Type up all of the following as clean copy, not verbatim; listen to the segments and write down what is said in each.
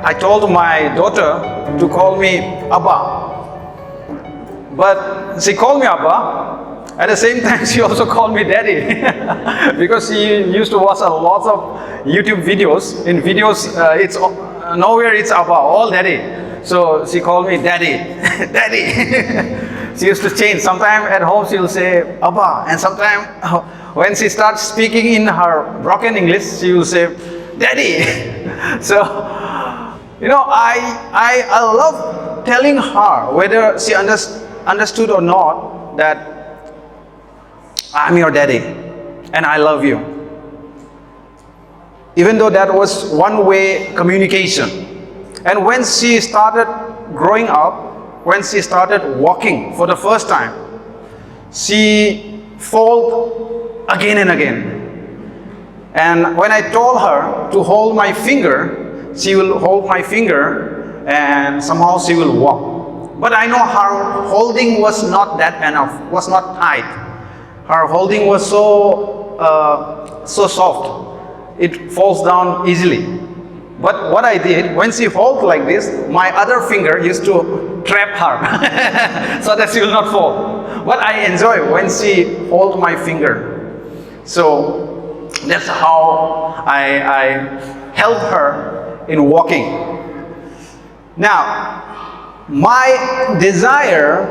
I told my daughter to call me Abba. But she called me Abba. At the same time, she also called me Daddy because she used to watch a lot of YouTube videos. In videos, it's nowhere it's Abba, all Daddy. So she called me Daddy, Daddy. She used to change. Sometimes at home she will say Abba, and sometimes when she starts speaking in her broken English, she will say Daddy. So, you know, I love telling her, whether she understood or not, that I'm your daddy and I love you. Even though that was one-way communication. And when she started growing up, when she started walking for the first time, she fell again and again. And when I told her to hold my finger, she will hold my finger and somehow she will walk. But I know her holding was not that enough, was not tight. Her holding was so soft, it falls down easily. But what I did, when she holds like this, my other finger used to trap her so that she will not fall. But I enjoy when she holds my finger. So that's how I help her in walking. Now, my desire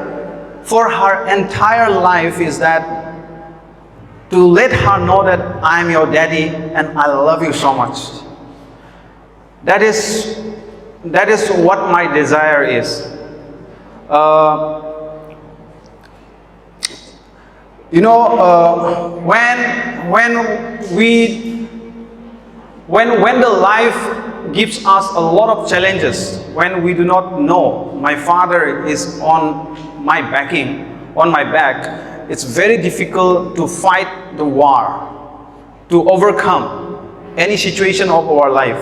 for her entire life is that to let her know that I'm your daddy and I love you so much. That is what my desire is. You know, when the life gives us a lot of challenges, when we do not know my father is on my back, it's very difficult to fight the war, to overcome any situation of our life.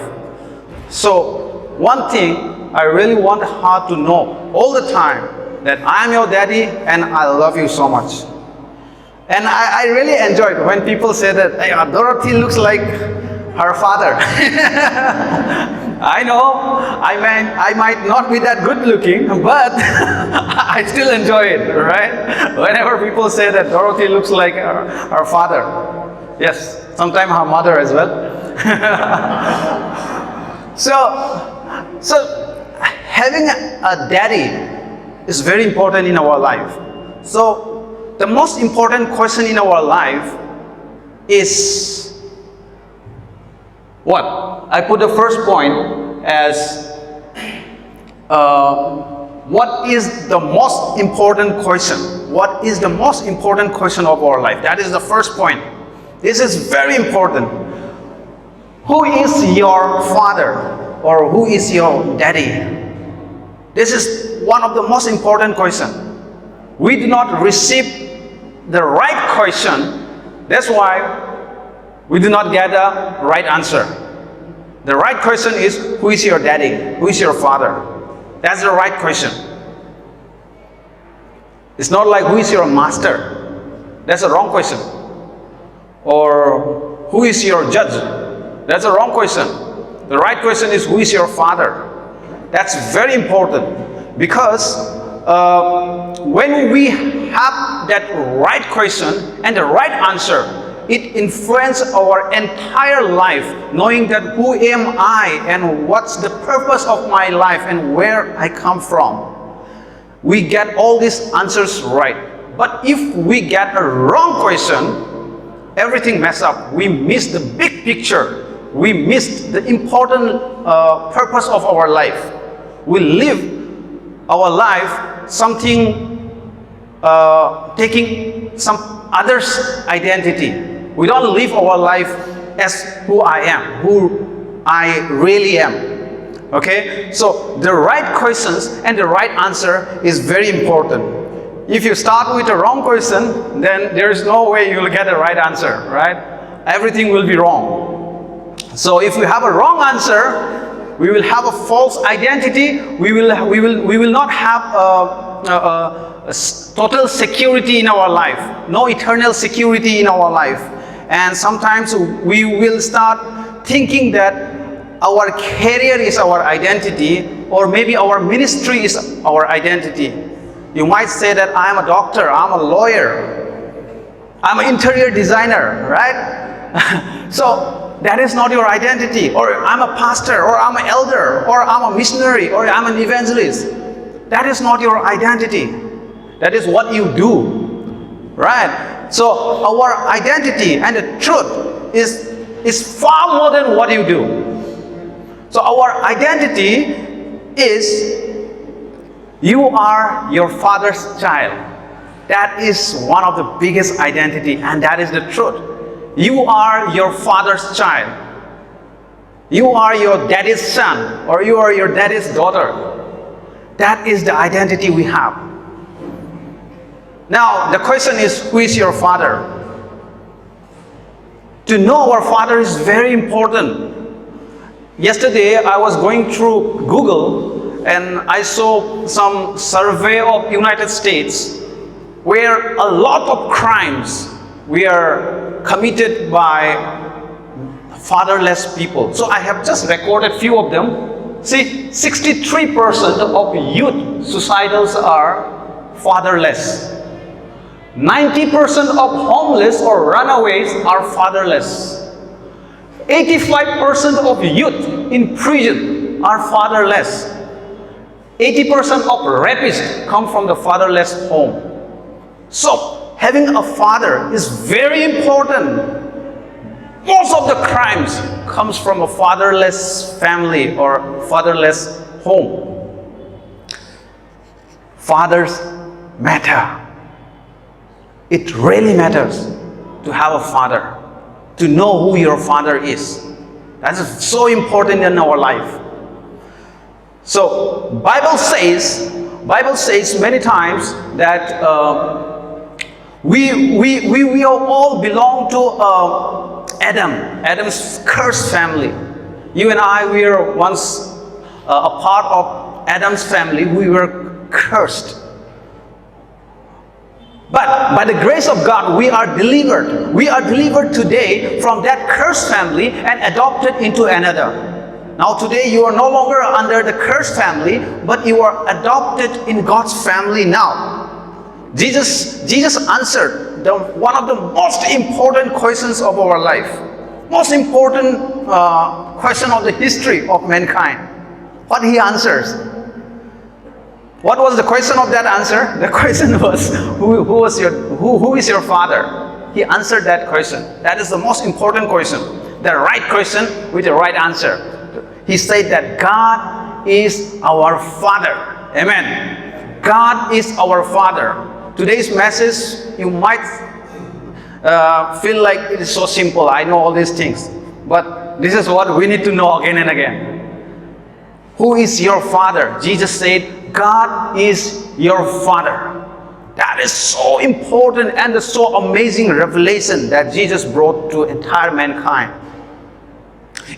So one thing I really want her to know all the time, that I am your daddy and I love you so much. And I really enjoyed when people say that, hey, Dorothy looks like her father. I know I might not be that good looking, but I still enjoy it, right? Whenever people say that Dorothy looks like her father. Yes, sometimes her mother as well. So having a daddy is very important in our life. So the most important question in our life is what? I put the first point as what is the most important question? What is the most important question of our life? That is the first point. This is very important. Who is your father or who is your daddy? This is one of the most important questions. We do not receive the right question. That's why we do not get a right answer. The right question is, who is your daddy? Who is your father? That's the right question. It's not like, who is your master? That's a wrong question. Or, who is your judge? That's a wrong question. The right question is, who is your father? That's very important, because when we have that right question and the right answer, it influences our entire life, knowing that who am I and what's the purpose of my life and where I come from. We get all these answers right. But if we get a wrong question, everything mess up. We miss the big picture. We miss the important purpose of our life. We live our life taking some other's identity. We don't live our life as who I am, who I really am. Okay? So the right questions and the right answer is very important. If you start with a wrong question, then there is no way you will get a right answer, right? Everything will be wrong. So if we have a wrong answer, we will have a false identity. We will not have a total security in our life, no eternal security in our life. And sometimes we will start thinking that our career is our identity, or maybe our ministry is our identity. You might say that I am a doctor, I'm a lawyer, I'm an interior designer, right? So that is not your identity. Or I'm a pastor, or I'm an elder, or I'm a missionary, or I'm an evangelist. That is not your identity. That is what you do, right? So our identity and the truth is far more than what you do. So our identity is you are your Father's child. That is one of the biggest identity, and that is the truth. You are your Father's child. You are your daddy's son, or you are your daddy's daughter. That is the identity we have. Now, the question is, who is your father? To know our Father is very important. Yesterday, I was going through Google and I saw some survey of United States where a lot of crimes were committed by fatherless people. So I have just recorded few of them. See, 63% of youth suicidals are fatherless. 90% of homeless or runaways are fatherless. 85% of youth in prison are fatherless. 80% of rapists come from the fatherless home. So, having a father is very important. Most of the crimes comes from a fatherless family or fatherless home. Fathers matter. It really matters to have a father, to know who your father is. That is so important in our life. So, Bible says many times that we all belong to Adam's cursed family. You and I, we were once a part of Adam's family. We were cursed. But by the grace of God, we are delivered. We are delivered today from that cursed family and adopted into another. Now today you are no longer under the cursed family, but you are adopted in God's family now. Jesus answered one of the most important questions of our life. Most important question of the history of mankind. What he answers. What was the question of that answer? The question was, who is your father? He answered that question. That is the most important question. The right question with the right answer. He said that God is our Father. Amen. God is our Father. Today's message, you might feel like it is so simple. I know all these things. But this is what we need to know again and again. Who is your Father? Jesus said, God is your Father. That is so important and so amazing revelation that Jesus brought to entire mankind.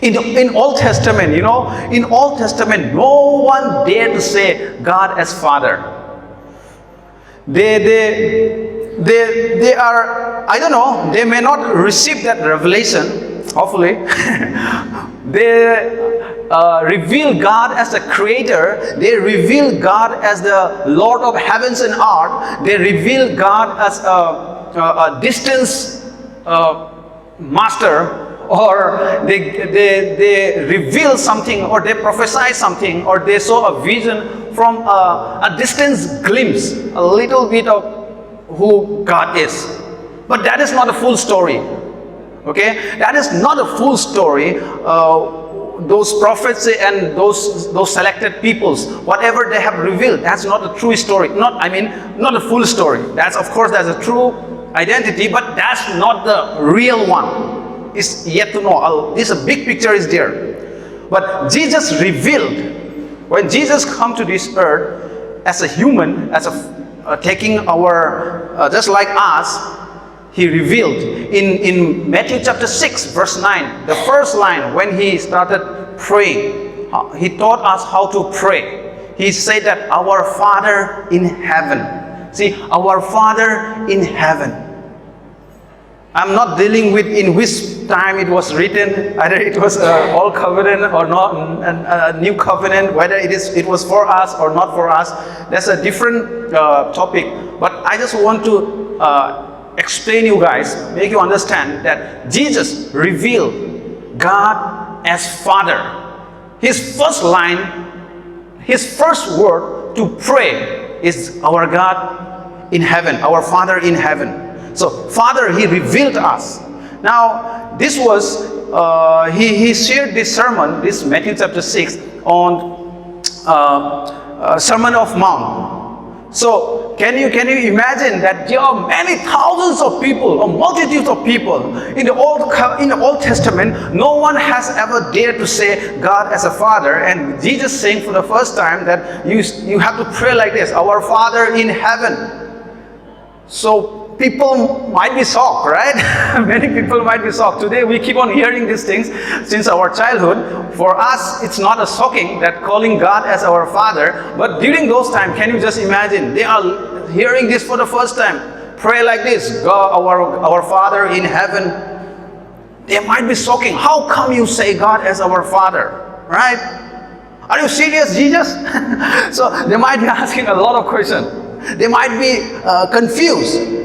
In Old Testament, in Old Testament, no one dared to say God as Father. They are, I don't know, they may not receive that revelation, hopefully. They reveal God as the creator. They reveal God as the Lord of heavens and earth. They reveal God as a distance master, or they reveal something, or they prophesy something, or they show a vision from a distance glimpse, a little bit of who God is. But that is not a full story. Okay, that is not a full story. Those prophets and those selected peoples, whatever they have revealed, that's not a true story. Not a full story. That's, of course, that's a true identity, but that's not the real one. It's yet to know. This big picture is there. But Jesus revealed, when Jesus come to this earth as a human, as taking our, just like us, he revealed in Matthew chapter 6 verse 9, the first line, when he started praying, he taught us how to pray. He said that our Father in heaven. See, our Father in heaven. I'm not dealing with in which time it was written, either it was Old Covenant or not, a New Covenant, whether it was for us or not for us. That's a different topic. But I just want to explain you guys, make you understand that Jesus revealed God as Father. His first line, his first word to pray is our God in heaven, our Father in heaven. So Father, he revealed us. Now this was, he shared this sermon, this Matthew chapter 6 on Sermon of Mount. So can you imagine that there are many thousands of people, or multitudes of people in the Old Testament? No one has ever dared to say God as a Father, and Jesus saying for the first time that you have to pray like this, our Father in heaven. So people might be shocked, right? Many people might be shocked. Today we keep on hearing these things since our childhood. For us, it's not a shocking that calling God as our Father. But during those times, can you just imagine? They are hearing this for the first time. Pray like this, God, our Father in heaven. They might be shocking. How come you say God as our Father, right? Are you serious, Jesus? So they might be asking a lot of questions. They might be confused.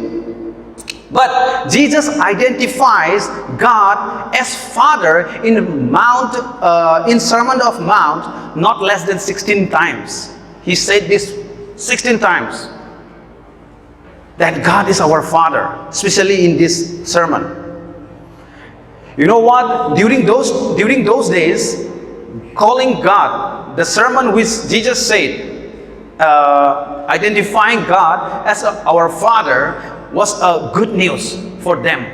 But Jesus identifies God as Father in Sermon of Mount not less than 16 times. He said this 16 times, that God is our Father, especially in this sermon. You know what? During those days, calling God, the sermon which Jesus said, identifying God as our Father, was a good news for them,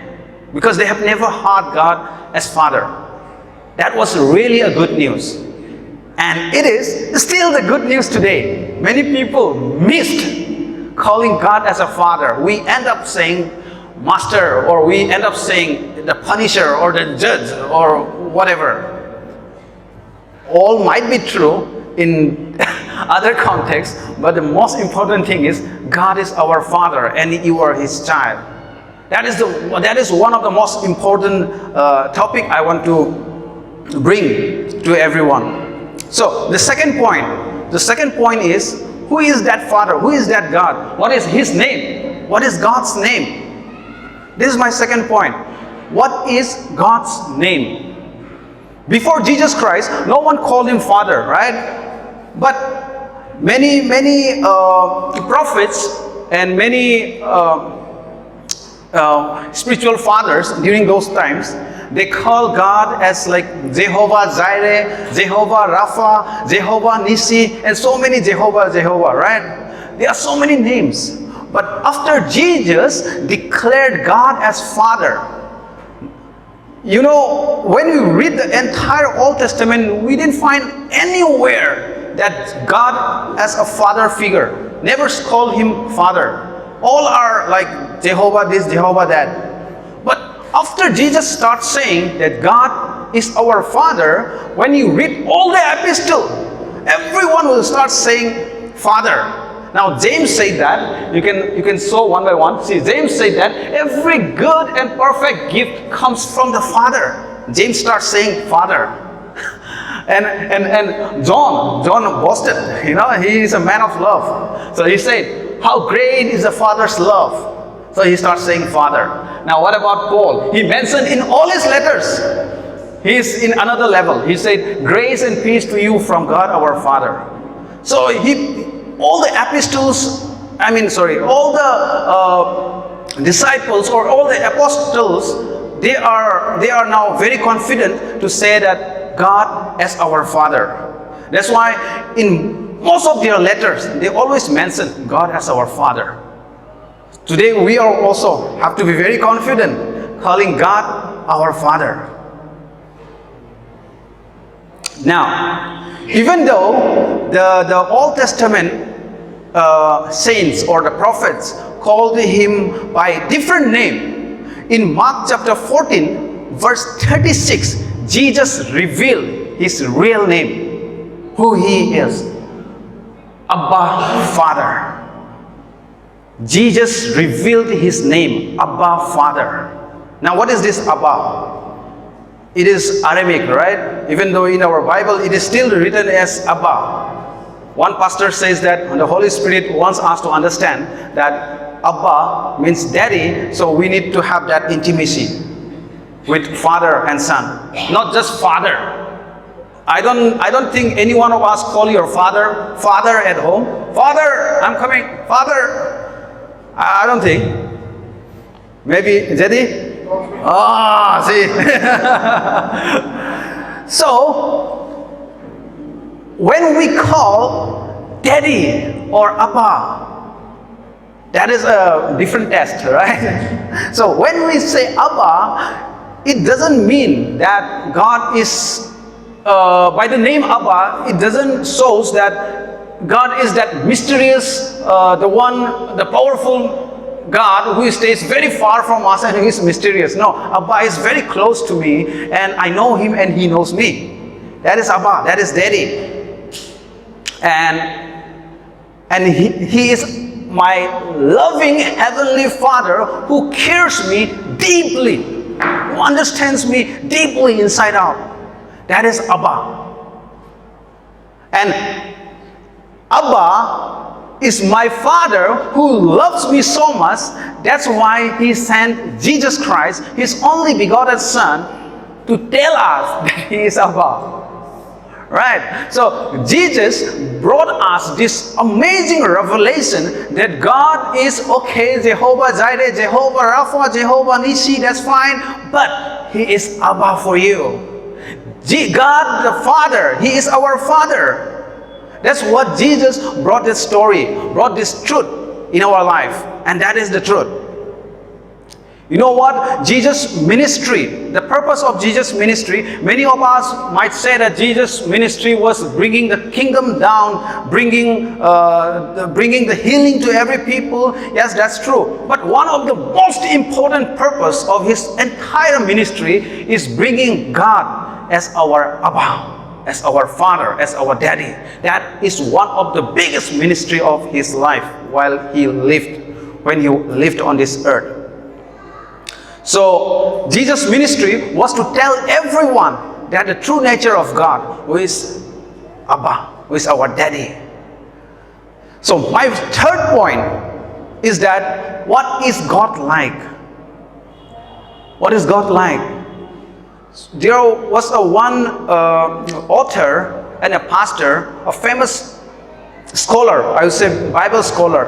because they have never heard God as Father. That was really a good news, and it is still the good news today. Many people missed calling God as a Father. We end up saying Master, or we end up saying the Punisher or the Judge or whatever. All might be true in other contexts, but the most important thing is God is our Father and you are His child. That is one of the most important topic I want to bring to everyone. So the second point is, who is that Father? Who is that God? What is His name? What is God's name? This is my second point. What is God's name? Before Jesus Christ, no one called Him Father, right? But many prophets and many spiritual fathers during those times, they call God as like Jehovah Jireh, Jehovah Rapha, Jehovah Nissi, and so many Jehovah, right? There are so many names. But after Jesus declared God as Father, you know, when we read the entire Old Testament, we didn't find anywhere that God as a father figure. Never call Him Father. All are like Jehovah this, Jehovah that. But after Jesus starts saying that God is our Father, when you read all the epistle, everyone will start saying Father. Now James said that, you can show one by one. See, James said that every good and perfect gift comes from the Father. James starts saying Father. And John boasted, you know, he is a man of love. So he said, how great is the Father's love. So he starts saying Father. Now what about Paul? He mentioned in all his letters, he is in another level. He said, grace and peace to you from God our Father. So all the epistles, all the disciples or all the apostles, they are now very confident to say that God as our Father. That's why in most of their letters, they always mention God as our Father. Today we are also have to be very confident calling God our Father. Now, even though the Old Testament saints or the prophets called Him by a different name, in Mark chapter 14, verse 36, Jesus revealed His real name, who He is. Abba, Father. Jesus revealed His name, Abba, Father. Now what is this Abba? It is Aramaic, right? Even though in our Bible it is still written as Abba. One pastor says that the Holy Spirit wants us to understand that Abba means daddy, so we need to have that intimacy with father and son. Not just father. I don't think any one of us call your father at home. Father, I'm coming. Father. I don't think. Maybe Zeddy? See. So, when we call daddy or Abba, that is a different test, right? So when we say Abba, it doesn't mean that God is, by the name Abba, it doesn't show that God is that mysterious, the powerful God who stays very far from us and who is mysterious. No, Abba is very close to me and I know him and he knows me. That is Abba, that is daddy. And he is my loving heavenly Father who cares me deeply, who understands me deeply inside out. That is Abba. And Abba is my Father who loves me so much. That's why he sent Jesus Christ, his only begotten Son, to tell us that he is Abba. Right? So Jesus brought us this amazing revelation that God is okay, Jehovah Jireh, Jehovah Rapha, Jehovah Nissi, that's fine, but he is Abba for you. God the Father, he is our Father. That's what Jesus brought this story, brought this truth in our life, and that is the truth. You know what? Jesus' ministry, the purpose of Jesus' ministry, many of us might say that Jesus' ministry was bringing the kingdom down, bringing the healing to every people. Yes, that's true. But one of the most important purpose of his entire ministry is bringing God as our Abba, as our Father, as our Daddy. That is one of the biggest ministry of his life while he lived, when he lived on this earth. So, Jesus' ministry was to tell everyone that the true nature of God, who is Abba, who is our Daddy. So, my third point is that what is God like? What is God like? There was one author and a pastor, a famous scholar, I would say Bible scholar,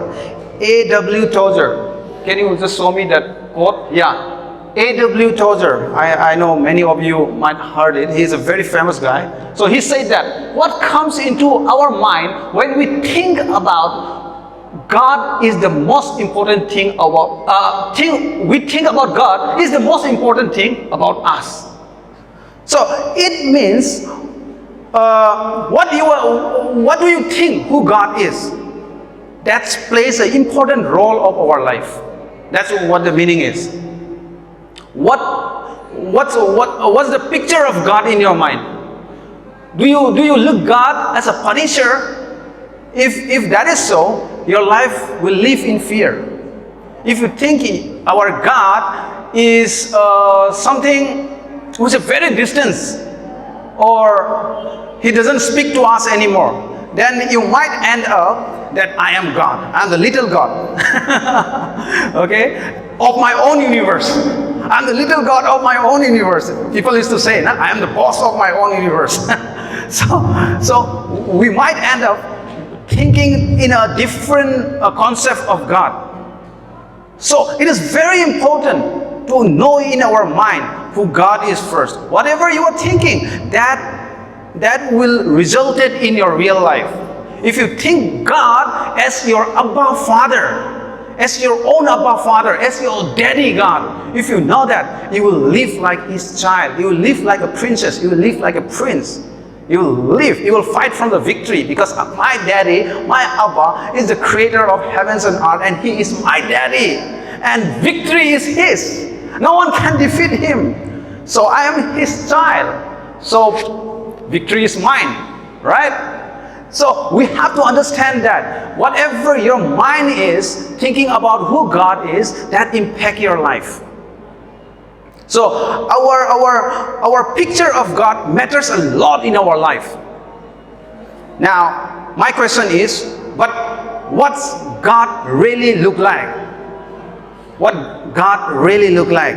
A.W. Tozer. Can you just show me that quote? Yeah. A.W. Tozer, I know many of you might have heard it. He's a very famous guy. So he said that what comes into our mind when we think about God is the most important thing about, we think about God is the most important thing about us. So it means, what do you think who God is? That plays an important role of our life. That's what the meaning is. What's the picture of God in your mind? Do you look God as a punisher? If that is so, your life will live in fear. If you think our God is something who's a very distant, or he doesn't speak to us anymore, then you might end up that I am God. I'm the little God. Okay? Of my own universe. I'm the little God of my own universe. People used to say, nah, I am the boss of my own universe. so we might end up thinking in a different concept of God. So it is very important to know in our mind who God is first. Whatever you are thinking, that will result in your real life. If you think God as your Abba Father, as your own Abba Father, as your Daddy God, if you know that, you will live like his child. You will live like a princess. You will live like a prince. You will fight from the victory, because my Daddy, my Abba, is the creator of heavens and earth, and he is my Daddy. And victory is his. No one can defeat him. So I am his child. So victory is mine, right? So we have to understand that whatever your mind is thinking about who God is, that impact your life. So our picture of God matters a lot in our life. Now, my question is, but what's God really look like? What God really look like?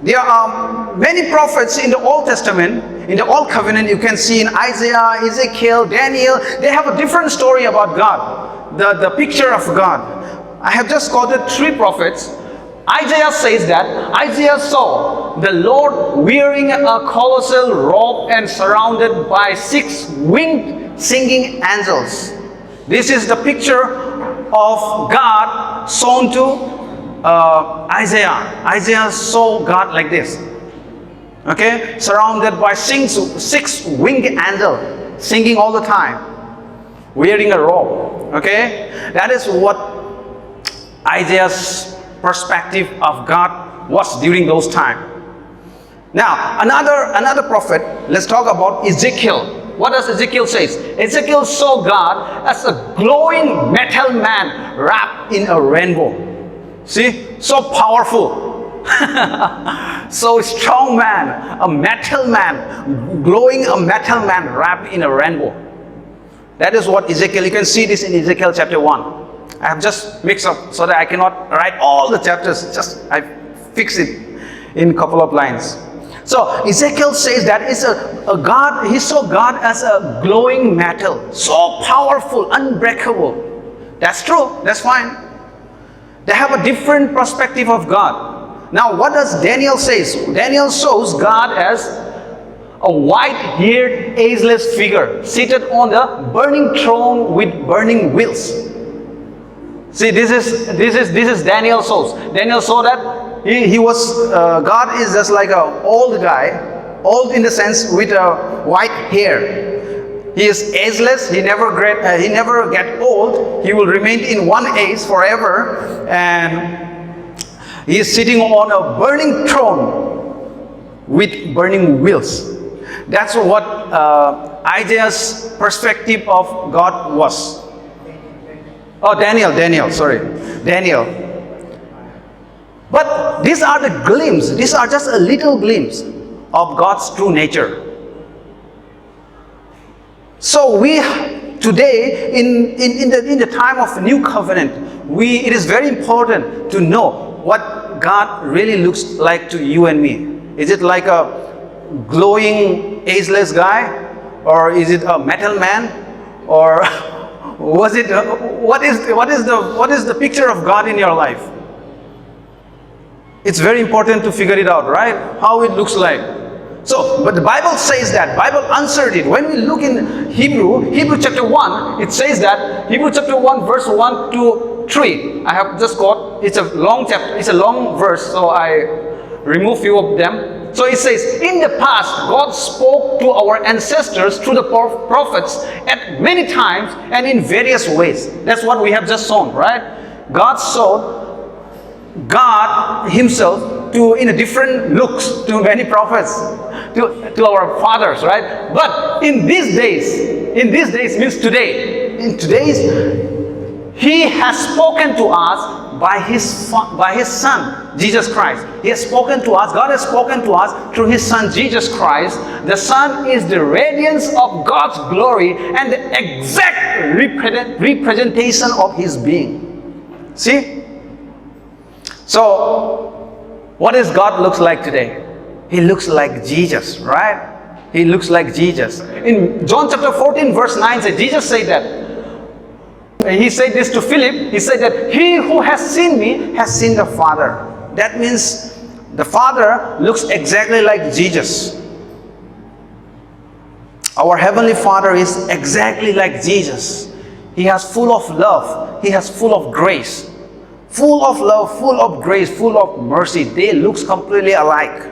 There are many prophets in the Old Testament, in the Old Covenant. You can see in Isaiah, Ezekiel, Daniel. They have a different story about God, the picture of God. I have just quoted 3 prophets. Isaiah says that Isaiah saw the Lord wearing a colossal robe and surrounded by 6 winged singing angels. This is the picture of God shown to Isaiah. Isaiah saw God like this. Okay, surrounded by 6 winged angels, singing all the time, wearing a robe. Okay, that is what Isaiah's perspective of God was during those times. Now, another prophet, let's talk about Ezekiel. What does Ezekiel say? Ezekiel saw God as a glowing metal man wrapped in a rainbow. See, so powerful, so strong man, a metal man, glowing a metal man wrapped in a rainbow. That is what Ezekiel, you can see this in Ezekiel chapter 1. I have just mixed up so that I cannot write all the chapters, just I fix it in a couple of lines. So Ezekiel says that it's a God, he saw God as a glowing metal, so powerful, unbreakable. That's true, that's fine. They have a different perspective of God. Now what does Daniel say? Daniel shows God as a white-haired, ageless figure seated on the burning throne with burning wheels. See, this is Daniel shows. Daniel saw that he was God is just like an old guy, old in the sense with white hair. He is ageless. He never get old. He will remain in one age forever, and he is sitting on a burning throne with burning wheels. That's what Isaiah's perspective of God was. Oh, Daniel, sorry. Daniel. But these are the glimpses. These are just a little glimpse of God's true nature. So we today, in the time of New Covenant, it is very important to know what God really looks like to you and me. Is it like a glowing, ageless guy? Or is it a metal man? Or what is the picture of God in your life? It's very important to figure it out, right? How it looks like. So, but the Bible says that. Bible answered it. When we look in Hebrew chapter 1, it says that, Hebrew chapter 1 verse 1 to 3. I have just got, it's a long chapter, it's a long verse, so I remove few of them. So it says, in the past, God spoke to our ancestors through the prophets at many times and in various ways. That's what we have just shown, right? God showed God Himself in a different looks to many prophets, to our fathers, right? But in these days means today, in today's, He has spoken to us by His Son, Jesus Christ. He has spoken to us, God has spoken to us through His Son, Jesus Christ. The Son is the radiance of God's glory and the exact representation of His being. See? So, what does God looks like today? He looks like Jesus, right? He looks like Jesus. In John chapter 14 verse 9 says, Jesus said that. He said this to Philip. He said that he who has seen me has seen the Father. That means the Father looks exactly like Jesus. Our Heavenly Father is exactly like Jesus. He has full of love. He has full of grace. Full of love, full of grace, full of mercy. They look completely alike.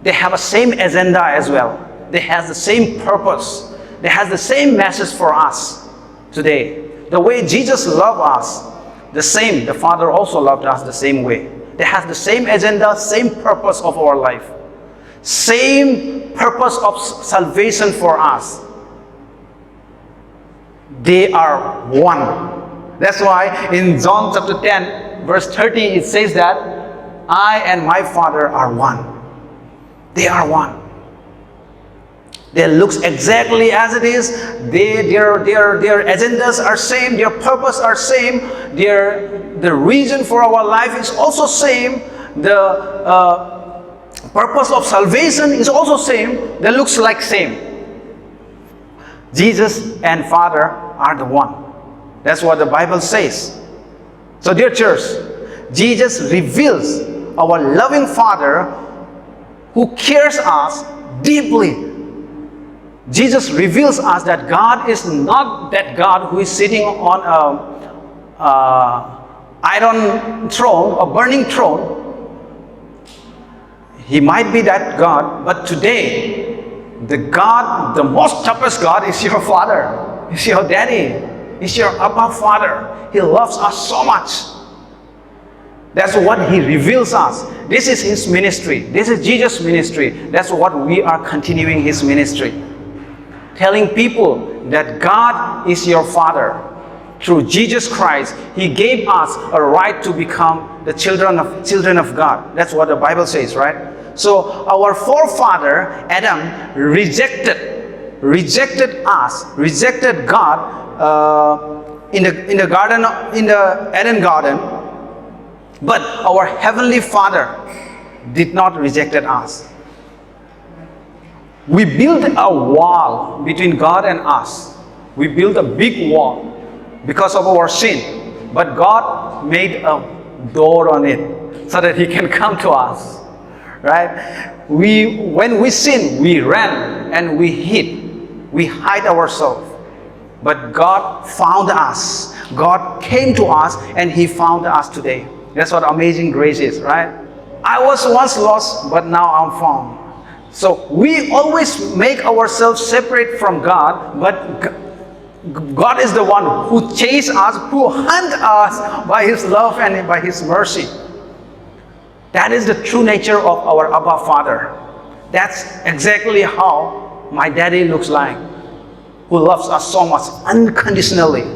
They have the same agenda as well. They have the same purpose. They have the same message for us today. The way Jesus loved us, the Father also loved us the same way. They have the same agenda, same purpose of our life. Same purpose of salvation for us. They are one. That's why in John chapter 10 verse 30 it says that I and my Father are one. They are one. They look exactly as it is. Their agendas are same. Their purpose are same. The reason for our life is also same. The purpose of salvation is also same. They looks like same. Jesus and Father are the one. That's what the Bible says. So dear church, Jesus reveals our loving Father who cares us deeply. Jesus reveals us that God is not that God who is sitting on a iron throne, a burning throne. He might be that God, but today, the God, the most toughest God is your Father, is your Daddy, is your Abba Father. He loves us so much. That's what He reveals us. This is His ministry. This is Jesus' ministry. That's what we are continuing His ministry. Telling people that God is your Father. Through Jesus Christ, He gave us a right to become the children of God. That's what the Bible says, right? So our forefather Adam rejected us, rejected God in the garden, in the Eden garden. But our heavenly Father did not reject us. We built a wall between God and us. We built a big wall because of our sin. But God made a door on it so that He can come to us. Right? When we sin, we ran and we hid. We hide ourselves. But God found us. God came to us and He found us today. That's what amazing grace is, right? I was once lost, but now I'm found. So we always make ourselves separate from God, but God is the one who chases us, who hunts us by His love and by His mercy. That is the true nature of our Abba Father. That's exactly how my Daddy looks like, who loves us so much unconditionally.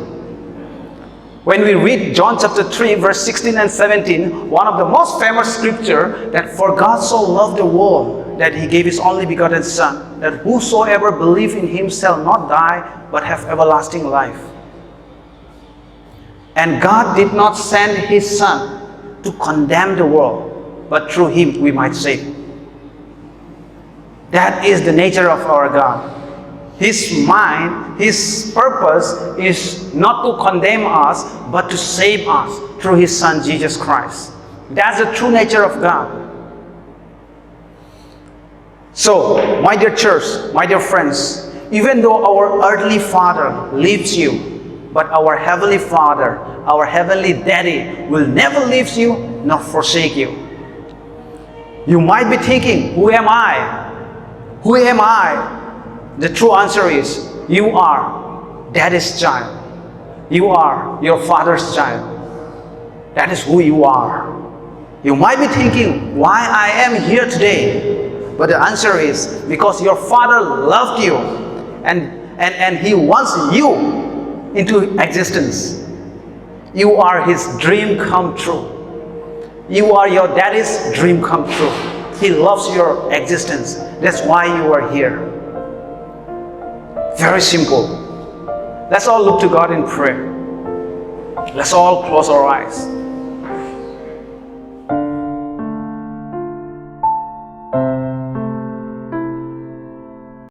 When we read John chapter 3, verse 16 and 17, one of the most famous scripture, that for God so loved the world that He gave His only begotten Son, that whosoever believes in Him shall not die, but have everlasting life. And God did not send His Son to condemn the world, but through Him we might save. That is the nature of our God. His mind, His purpose is not to condemn us, but to save us through His Son, Jesus Christ. That's the true nature of God. So, my dear church, my dear friends, even though our earthly Father leaves you, but our Heavenly Father, our Heavenly Daddy will never leave you nor forsake you. You might be thinking, who am I? Who am I? The true answer is, you are Daddy's child. You are your Father's child. That is who you are. You might be thinking, why I am here today? But the answer is, because your Father loved you and He wants you into existence. You are His dream come true. You are your Daddy's dream come true. He loves your existence. That's why you are here. Very simple. Let's all look to God in prayer. Let's all close our eyes.